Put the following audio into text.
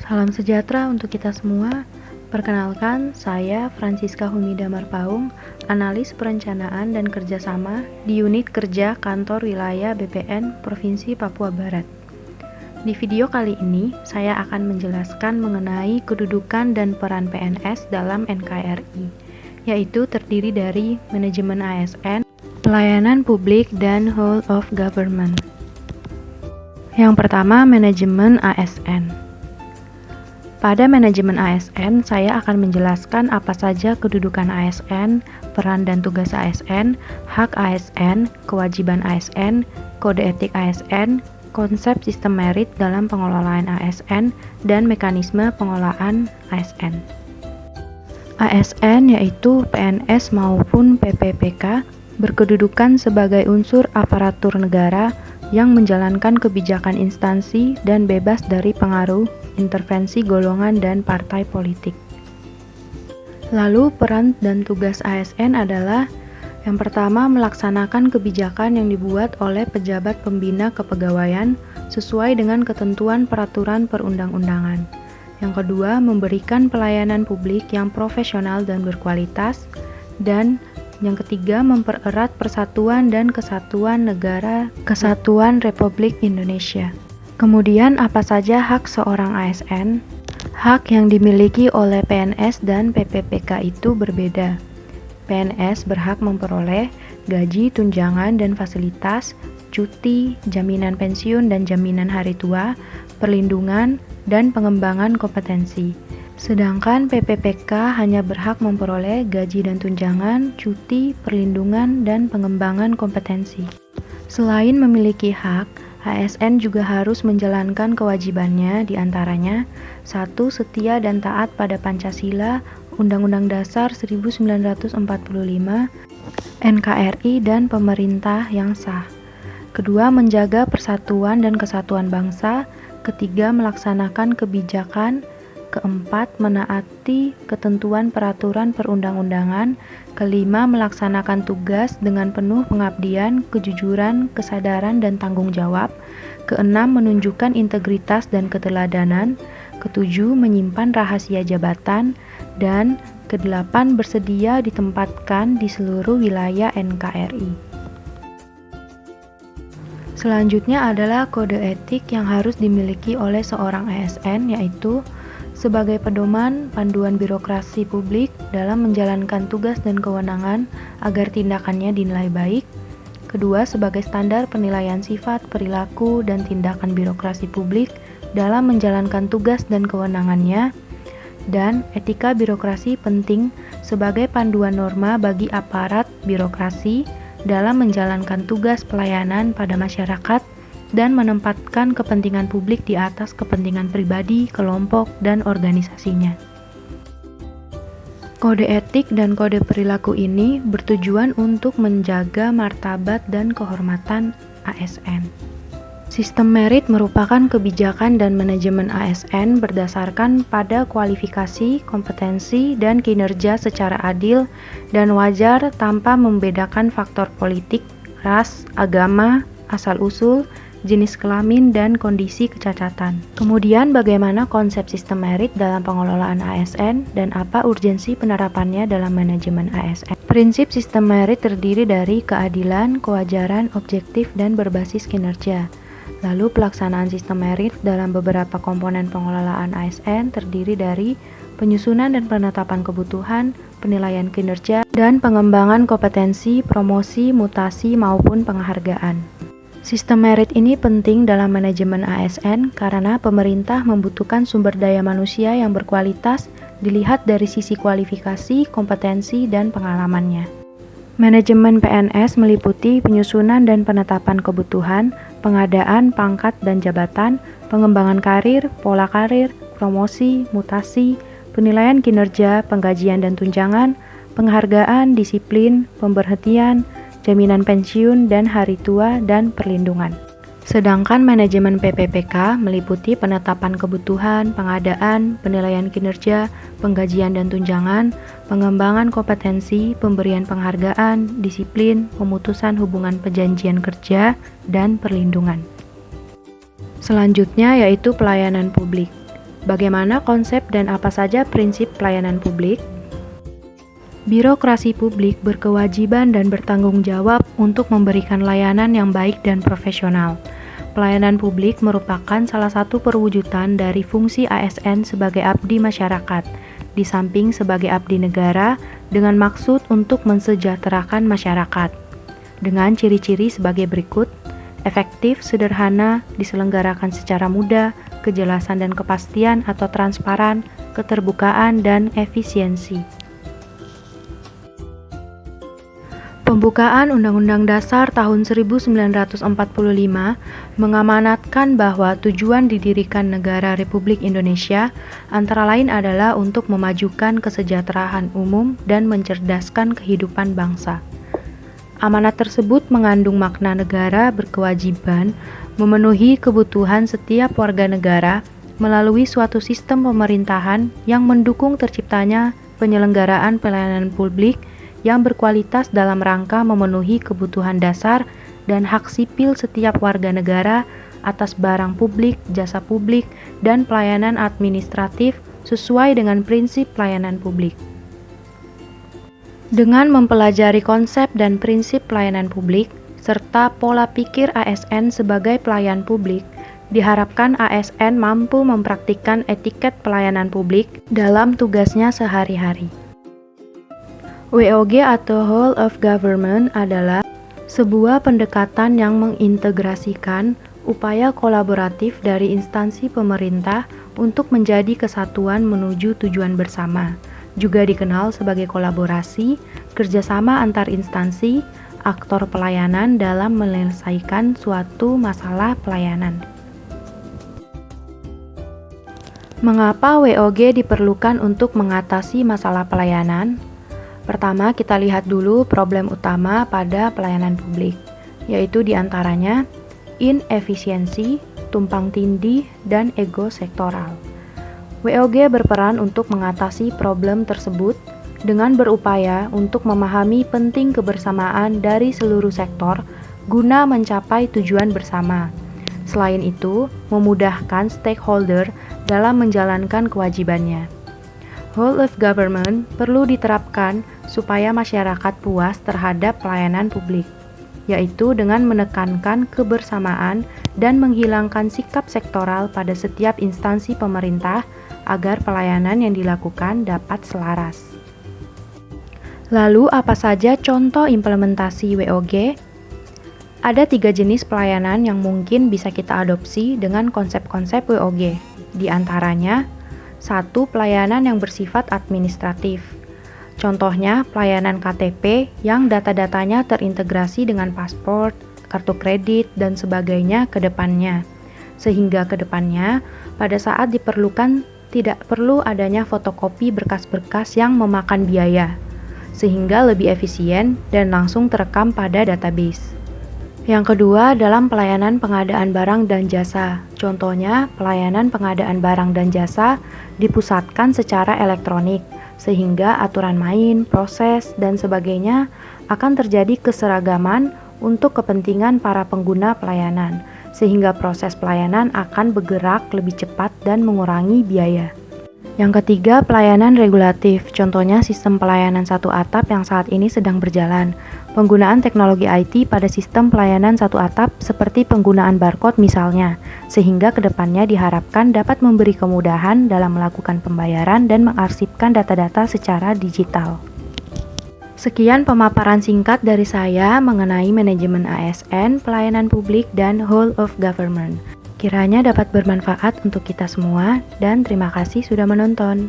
Salam sejahtera untuk kita semua. Perkenalkan, saya Francisca Humida Marpaung, analis perencanaan dan kerjasama di unit kerja kantor wilayah BPN Provinsi Papua Barat. Di video kali ini, saya akan menjelaskan mengenai kedudukan dan peran PNS dalam NKRI, yaitu terdiri dari manajemen ASN, pelayanan publik, dan whole of government. Yang pertama, manajemen ASN. Pada manajemen ASN, saya akan menjelaskan apa saja kedudukan ASN, peran dan tugas ASN, hak ASN, kewajiban ASN, kode etik ASN, konsep sistem merit dalam pengelolaan ASN, dan mekanisme pengelolaan ASN. ASN yaitu PNS maupun PPPK berkedudukan sebagai unsur aparatur negara yang menjalankan kebijakan instansi dan bebas dari pengaruh intervensi golongan dan partai politik. Lalu peran dan tugas ASN adalah yang pertama, melaksanakan kebijakan yang dibuat oleh pejabat pembina kepegawaian sesuai dengan ketentuan peraturan perundang-undangan. Yang kedua, memberikan pelayanan publik yang profesional dan berkualitas. Dan yang ketiga, mempererat persatuan dan kesatuan negara Kesatuan Republik Indonesia. Kemudian, apa saja hak seorang ASN? Hak yang dimiliki oleh PNS dan PPPK itu berbeda. PNS berhak memperoleh gaji, tunjangan, dan fasilitas, cuti, jaminan pensiun dan jaminan hari tua, perlindungan, dan pengembangan kompetensi. Sedangkan PPPK hanya berhak memperoleh gaji dan tunjangan, cuti, perlindungan, dan pengembangan kompetensi. Selain memiliki hak, ASN juga harus menjalankan kewajibannya, diantaranya 1. Setia dan taat pada Pancasila, Undang-Undang Dasar 1945, NKRI, dan pemerintah yang sah. Kedua, menjaga persatuan dan kesatuan bangsa. Ketiga, melaksanakan kebijakan. Keempat, menaati ketentuan peraturan perundang-undangan. Kelima, melaksanakan tugas dengan penuh pengabdian, kejujuran, kesadaran, dan tanggung jawab. Keenam, menunjukkan integritas dan keteladanan. Ketujuh, menyimpan rahasia jabatan. Dan kedelapan, bersedia ditempatkan di seluruh wilayah NKRI. Selanjutnya adalah kode etik yang harus dimiliki oleh seorang ASN, yaitu sebagai pedoman panduan birokrasi publik dalam menjalankan tugas dan kewenangan agar tindakannya dinilai baik. Kedua, sebagai standar penilaian sifat, perilaku, dan tindakan birokrasi publik dalam menjalankan tugas dan kewenangannya. Dan etika birokrasi penting sebagai panduan norma bagi aparat birokrasi dalam menjalankan tugas pelayanan pada masyarakat dan menempatkan kepentingan publik di atas kepentingan pribadi, kelompok, dan organisasinya. Kode etik dan kode perilaku ini bertujuan untuk menjaga martabat dan kehormatan ASN. Sistem merit merupakan kebijakan dan manajemen ASN berdasarkan pada kualifikasi, kompetensi, dan kinerja secara adil dan wajar tanpa membedakan faktor politik, ras, agama, asal-usul, jenis kelamin, dan kondisi kecacatan. Kemudian, bagaimana konsep sistem merit dalam pengelolaan ASN dan apa urgensi penerapannya dalam manajemen ASN? Prinsip sistem merit terdiri dari keadilan, kewajaran, objektif, dan berbasis kinerja. Lalu, pelaksanaan sistem merit dalam beberapa komponen pengelolaan ASN terdiri dari penyusunan dan penetapan kebutuhan, penilaian kinerja, dan pengembangan kompetensi, promosi, mutasi, maupun penghargaan. Sistem merit ini penting dalam manajemen ASN karena pemerintah membutuhkan sumber daya manusia yang berkualitas dilihat dari sisi kualifikasi, kompetensi, dan pengalamannya. Manajemen PNS meliputi penyusunan dan penetapan kebutuhan, pengadaan pangkat dan jabatan, pengembangan karir, pola karir, promosi, mutasi, penilaian kinerja, penggajian dan tunjangan, penghargaan, disiplin, pemberhentian, jaminan pensiun dan hari tua, dan perlindungan. Sedangkan manajemen PPPK meliputi penetapan kebutuhan, pengadaan, penilaian kinerja, penggajian dan tunjangan, pengembangan kompetensi, pemberian penghargaan, disiplin, pemutusan hubungan perjanjian kerja, dan perlindungan. Selanjutnya yaitu pelayanan publik. Bagaimana konsep dan apa saja prinsip pelayanan publik? Birokrasi publik berkewajiban dan bertanggung jawab untuk memberikan layanan yang baik dan profesional. Pelayanan publik merupakan salah satu perwujudan dari fungsi ASN sebagai abdi masyarakat, di samping sebagai abdi negara dengan maksud untuk mensejahterakan masyarakat. Dengan ciri-ciri sebagai berikut: efektif, sederhana, diselenggarakan secara mudah, kejelasan dan kepastian atau transparan, keterbukaan, dan efisiensi. Pembukaan Undang-Undang Dasar tahun 1945 mengamanatkan bahwa tujuan didirikan Negara Republik Indonesia antara lain adalah untuk memajukan kesejahteraan umum dan mencerdaskan kehidupan bangsa. Amanat tersebut mengandung makna negara berkewajiban memenuhi kebutuhan setiap warga negara melalui suatu sistem pemerintahan yang mendukung terciptanya penyelenggaraan pelayanan publik yang berkualitas dalam rangka memenuhi kebutuhan dasar dan hak sipil setiap warga negara atas barang publik, jasa publik, dan pelayanan administratif sesuai dengan prinsip pelayanan publik. Dengan mempelajari konsep dan prinsip pelayanan publik, serta pola pikir ASN sebagai pelayan publik, diharapkan ASN mampu mempraktikkan etiket pelayanan publik dalam tugasnya sehari-hari. WOG atau Whole of Government adalah sebuah pendekatan yang mengintegrasikan upaya kolaboratif dari instansi pemerintah untuk menjadi kesatuan menuju tujuan bersama. Juga dikenal sebagai kolaborasi, kerjasama antar instansi, aktor pelayanan dalam menyelesaikan suatu masalah pelayanan. Mengapa WOG diperlukan untuk mengatasi masalah pelayanan? Pertama, kita lihat dulu problem utama pada pelayanan publik, yaitu diantaranya inefisiensi, tumpang tindih, dan ego sektoral. WOG berperan untuk mengatasi problem tersebut dengan berupaya untuk memahami penting kebersamaan dari seluruh sektor guna mencapai tujuan bersama. Selain itu, memudahkan stakeholder dalam menjalankan kewajibannya. Whole of government perlu diterapkan supaya masyarakat puas terhadap pelayanan publik, yaitu dengan menekankan kebersamaan dan menghilangkan sikap sektoral pada setiap instansi pemerintah agar pelayanan yang dilakukan dapat selaras. Lalu, apa saja contoh implementasi WOG? Ada 3 jenis pelayanan yang mungkin bisa kita adopsi dengan konsep-konsep WOG. Di antaranya, 1. Pelayanan yang bersifat administratif. Contohnya, pelayanan KTP yang data-datanya terintegrasi dengan paspor, kartu kredit, dan sebagainya ke depannya. Sehingga ke depannya, pada saat diperlukan, tidak perlu adanya fotokopi berkas-berkas yang memakan biaya, sehingga lebih efisien dan langsung terekam pada database. Yang kedua, dalam pelayanan pengadaan barang dan jasa. Contohnya, pelayanan pengadaan barang dan jasa dipusatkan secara elektronik, sehingga aturan main, proses, dan sebagainya akan terjadi keseragaman untuk kepentingan para pengguna pelayanan, sehingga proses pelayanan akan bergerak lebih cepat dan mengurangi biaya. Yang ketiga, pelayanan regulatif. Contohnya sistem pelayanan satu atap yang saat ini sedang berjalan. Penggunaan teknologi IT pada sistem pelayanan satu atap seperti penggunaan barcode misalnya, sehingga kedepannya diharapkan dapat memberi kemudahan dalam melakukan pembayaran dan mengarsipkan data-data secara digital. Sekian pemaparan singkat dari saya mengenai manajemen ASN, pelayanan publik, dan whole of government. Kiranya dapat bermanfaat untuk kita semua, dan terima kasih sudah menonton.